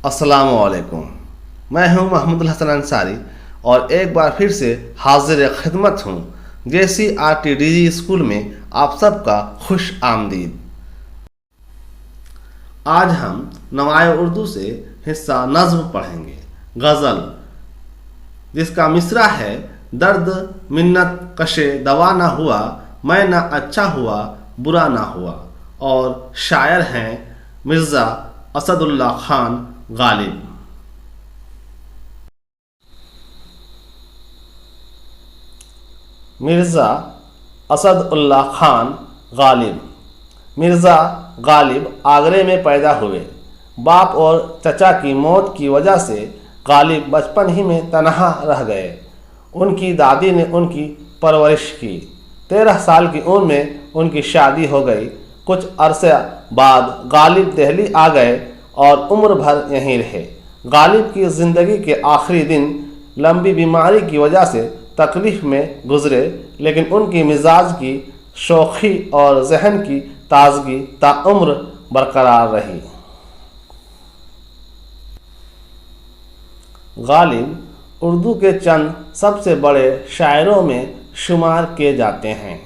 السلام علیکم، میں ہوں محمد الحسن انصاری اور ایک بار پھر سے حاضر خدمت ہوں JCRTDG اسکول میں آپ سب کا خوش آمدید۔ آج ہم نوائے اردو سے حصہ نظم پڑھیں گے، غزل، جس کا مصرع ہے: درد منت کشے دوا نہ ہوا، میں نہ اچھا ہوا برا نہ ہوا، اور شاعر ہیں مرزا اسد اللہ خان غالب۔ مرزا اسد اللہ خان غالب۔ مرزا غالب آگرے میں پیدا ہوئے۔ باپ اور چچا کی موت کی وجہ سے غالب بچپن ہی میں تنہا رہ گئے۔ ان کی دادی نے ان کی پرورش کی۔ 13 سال کی عمر میں ان کی شادی ہو گئی۔ کچھ عرصہ بعد غالب دہلی آ گئے اور عمر بھر یہیں رہے۔ غالب کی زندگی کے آخری دن لمبی بیماری کی وجہ سے تکلیف میں گزرے، لیکن ان کی مزاج کی شوخی اور ذہن کی تازگی تاعمر برقرار رہی۔ غالب اردو کے چند سب سے بڑے شاعروں میں شمار کیے جاتے ہیں۔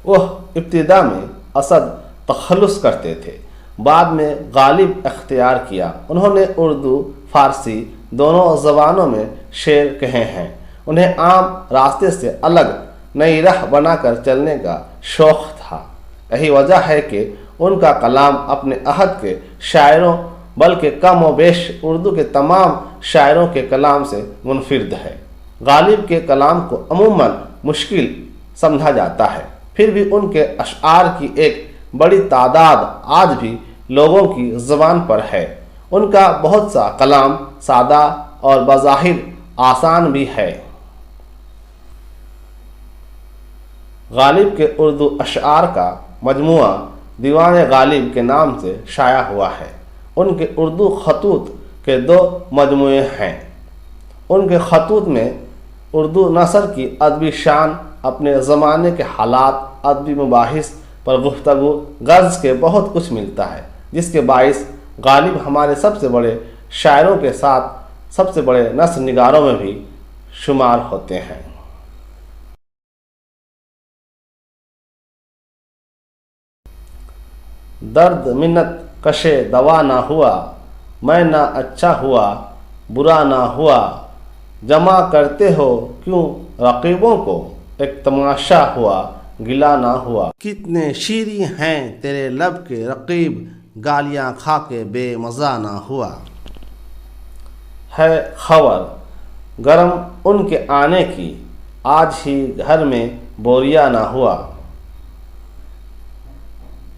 وہ ابتدا میں اسد تخلص کرتے تھے، بعد میں غالب اختیار کیا۔ انہوں نے اردو فارسی دونوں زبانوں میں شعر کہے ہیں۔ انہیں عام راستے سے الگ نئی راہ بنا کر چلنے کا شوق تھا۔ یہی وجہ ہے کہ ان کا کلام اپنے عہد کے شاعروں بلکہ کم و بیش اردو کے تمام شاعروں کے کلام سے منفرد ہے۔ غالب کے کلام کو عموماً مشکل سمجھا جاتا ہے، پھر بھی ان کے اشعار کی ایک بڑی تعداد آج بھی لوگوں کی زبان پر ہے۔ ان کا بہت سا کلام سادہ اور بظاہر آسان بھی ہے۔ غالب کے اردو اشعار کا مجموعہ دیوان غالب کے نام سے شائع ہوا ہے۔ ان کے اردو خطوط کے 2 مجموعے ہیں۔ ان کے خطوط میں اردو نثر کی ادبی شان، اپنے زمانے کے حالات، ادبی مباحث پر گفتگو غرض کے بہت کچھ ملتا ہے، جس کے باعث غالب ہمارے سب سے بڑے شاعروں کے ساتھ سب سے بڑے نثر نگاروں میں بھی شمار ہوتے ہیں۔ درد منت کشے دوا نہ ہوا، میں نہ اچھا ہوا برا نہ ہوا، جمع کرتے ہو کیوں رقیبوں کو، ایک تماشا ہوا گلا نہ ہوا۔ کتنے شیریں ہیں تیرے لب کے رقیب، گالیاں کھا کے بے مزہ نہ ہوا۔ ہے خبر گرم ان کے آنے کی، آج ہی گھر میں بوریا نہ ہوا۔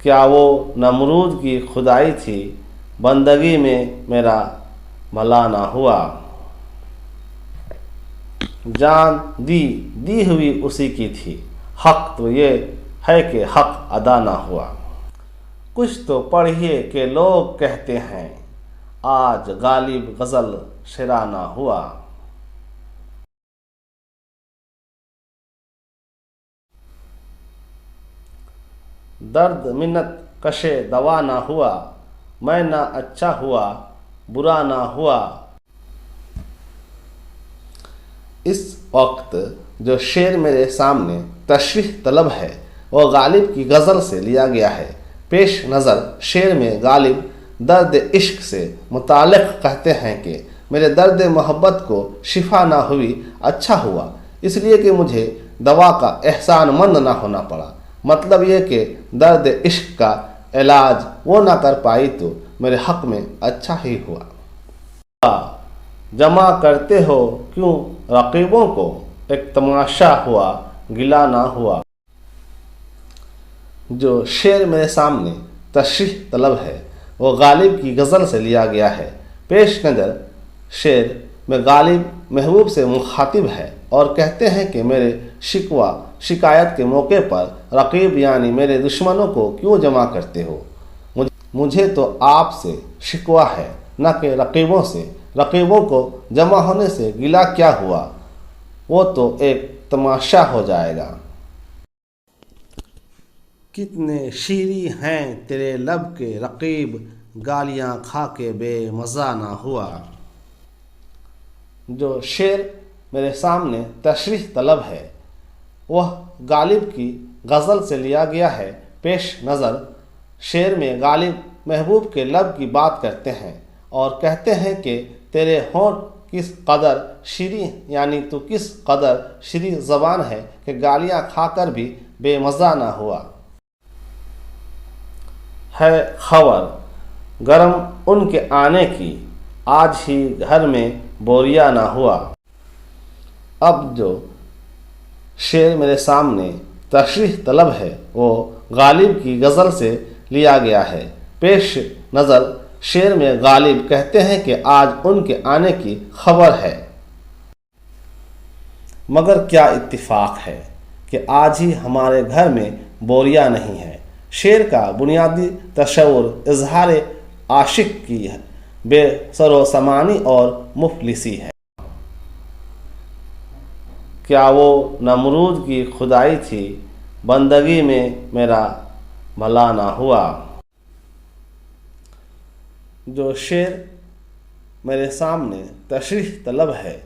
کیا وہ نمرود کی خدائی تھی، بندگی میں میرا بھلا نہ ہوا۔ جان دی ہوئی اسی کی تھی، حق تو یہ ہے کہ حق ادا نہ ہوا۔ کچھ تو پڑھیے کہ لوگ کہتے ہیں، آج غالب غزل شرح نہ ہوا۔ درد منت کشے دوا نہ ہوا، میں نہ اچھا ہوا برا نہ ہوا۔ اس وقت جو شعر میرے سامنے تشریح طلب ہے وہ غالب کی غزل سے لیا گیا ہے۔ پیش نظر شعر میں غالب درد عشق سے متعلق کہتے ہیں کہ میرے درد محبت کو شفا نہ ہوئی، اچھا ہوا اس لیے کہ مجھے دوا کا احسان مند نہ ہونا پڑا۔ مطلب یہ کہ درد عشق کا علاج وہ نہ کر پائی تو میرے حق میں اچھا ہی ہوا۔ جمع کرتے ہو کیوں رقیبوں کو، ایک تماشا ہوا گلا نہ ہوا۔ جو شعر میرے سامنے تشریح طلب ہے وہ غالب کی غزل سے لیا گیا ہے۔ پیش نظر شعر میں غالب محبوب سے مخاطب ہے اور کہتے ہیں کہ میرے شکوہ شکایت کے موقع پر رقیب یعنی میرے دشمنوں کو کیوں جمع کرتے ہو، مجھے تو آپ سے شکوہ ہے نہ کہ رقیبوں سے۔ رقیبوں کو جمع ہونے سے گلہ کیا ہوا، وہ تو ایک تماشا ہو جائے گا۔ کتنے شیریں ہیں تیرے لب کے رقیب، گالیاں کھا کے بے مزہ نہ ہوا۔ جو شعر میرے سامنے تشریح طلب ہے وہ غالب کی غزل سے لیا گیا ہے۔ پیش نظر شعر میں غالب محبوب کے لب کی بات کرتے ہیں اور کہتے ہیں کہ تیرے ہونٹ کس قدر شیریں، یعنی تو کس قدر شیریں زبان ہے کہ گالیاں کھا کر بھی بے مزہ نہ ہوا۔ ہے خبر گرم ان کے آنے کی، آج ہی گھر میں بوریا نہ ہوا۔ اب جو شعر میرے سامنے تشریح طلب ہے وہ غالب کی غزل سے لیا گیا ہے۔ پیش نظر شعر میں غالب کہتے ہیں کہ آج ان کے آنے کی خبر ہے، مگر کیا اتفاق ہے کہ آج ہی ہمارے گھر میں بوریا نہیں ہے۔ شعر کا بنیادی تصور اظہار عاشق کی بے سر و سامانی اور مفلسی ہے۔ کیا وہ نمرود کی خدائی تھی، بندگی میں میرا بھلا نہ ہوا۔ جو شعر میرے سامنے تشریح طلب ہے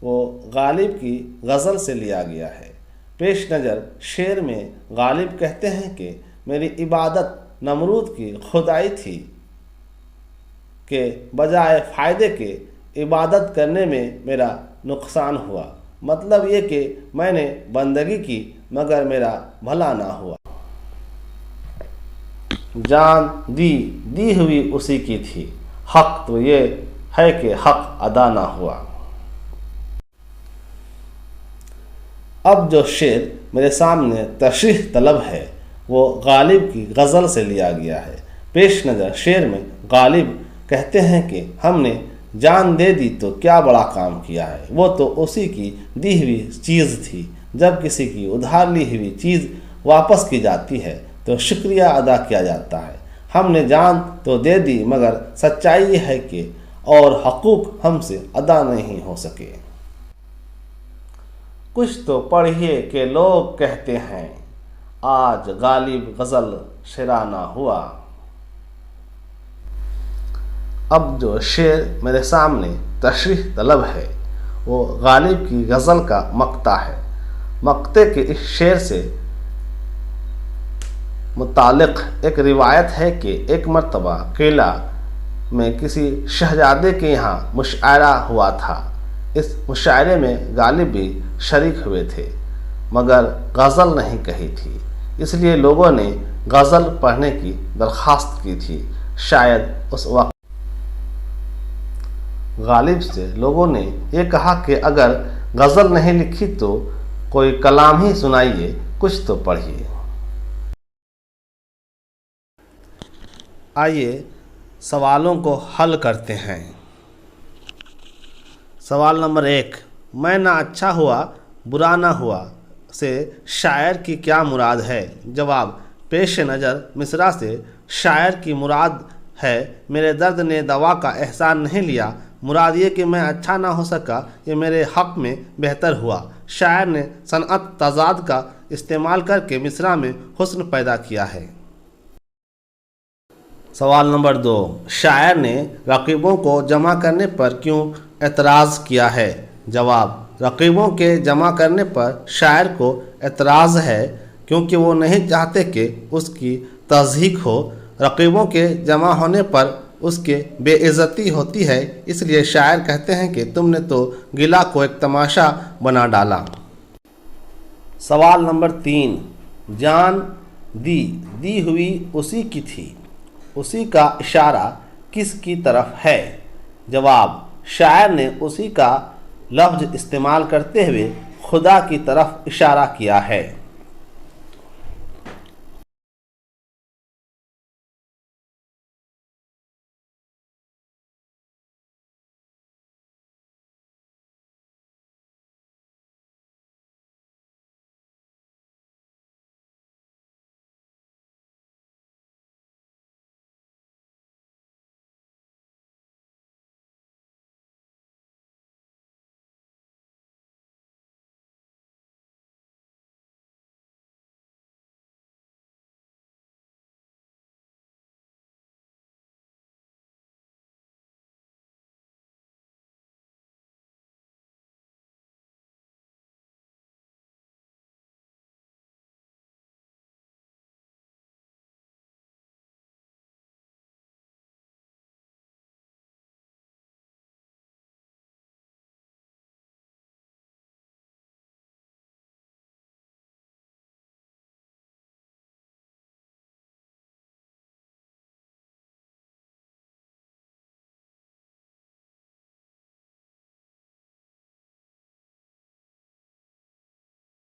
وہ غالب کی غزل سے لیا گیا ہے۔ پیش نظر شعر میں غالب کہتے ہیں کہ میری عبادت نمرود کی خدائی تھی کہ بجائے فائدے کے عبادت کرنے میں میرا نقصان ہوا۔ مطلب یہ کہ میں نے بندگی کی مگر میرا بھلا نہ ہوا۔ جان دی ہوئی اسی کی تھی، حق تو یہ ہے کہ حق ادا نہ ہوا۔ اب جو شعر میرے سامنے تشریح طلب ہے وہ غالب کی غزل سے لیا گیا ہے۔ پیش نظر شعر میں غالب کہتے ہیں کہ ہم نے جان دے دی تو کیا بڑا کام کیا ہے، وہ تو اسی کی دی ہوئی چیز تھی۔ جب کسی کی ادھار لی ہوئی چیز واپس کی جاتی ہے تو شکریہ ادا کیا جاتا ہے۔ ہم نے جان تو دے دی مگر سچائی یہ ہے کہ اور حقوق ہم سے ادا نہیں ہو سکے۔ کچھ تو پڑھیے کہ لوگ کہتے ہیں آج غالب غزل شرح نہ ہوا۔ اب جو شعر میرے سامنے تشریح طلب ہے وہ غالب کی غزل کا مقطع ہے۔ مقطع کے اس شعر سے متعلق ایک روایت ہے کہ ایک مرتبہ کیلا میں کسی شہزادے کے یہاں مشاعرہ ہوا تھا۔ اس مشاعرے میں غالب بھی شریک ہوئے تھے مگر غزل نہیں کہی تھی، اس لیے لوگوں نے غزل پڑھنے کی درخواست کی تھی۔ شاید اس وقت غالب سے لوگوں نے یہ کہا کہ اگر غزل نہیں لکھی تو کوئی کلام ہی سنائیے، کچھ تو پڑھیے۔ آئیے سوالوں کو حل کرتے ہیں۔ سوال نمبر 1، میں نہ اچھا ہوا برا نہ ہوا سے شاعر کی کیا مراد ہے؟ جواب، پیش نظر مصرع سے شاعر کی مراد ہے میرے درد نے دوا کا احسان نہیں لیا، مراد یہ کہ میں اچھا نہ ہو سکا، یہ میرے حق میں بہتر ہوا۔ شاعر نے صنعت تضاد کا استعمال کر کے مصرع میں حسن پیدا کیا ہے۔ سوال نمبر 2، شاعر نے رقیبوں کو جمع کرنے پر کیوں اعتراض کیا ہے؟ جواب، رقیبوں کے جمع کرنے پر شاعر کو اعتراض ہے کیونکہ وہ نہیں چاہتے کہ اس کی تضحیک ہو۔ رقیبوں کے جمع ہونے پر اس کے بے عزتی ہوتی ہے، اس لیے شاعر کہتے ہیں کہ تم نے تو گلہ کو ایک تماشا بنا ڈالا۔ سوال نمبر 3، جان دی ہوئی اسی کی تھی، اسی کا اشارہ کس کی طرف ہے؟ جواب، شاعر نے اسی کا لفظ استعمال کرتے ہوئے خدا کی طرف اشارہ کیا ہے۔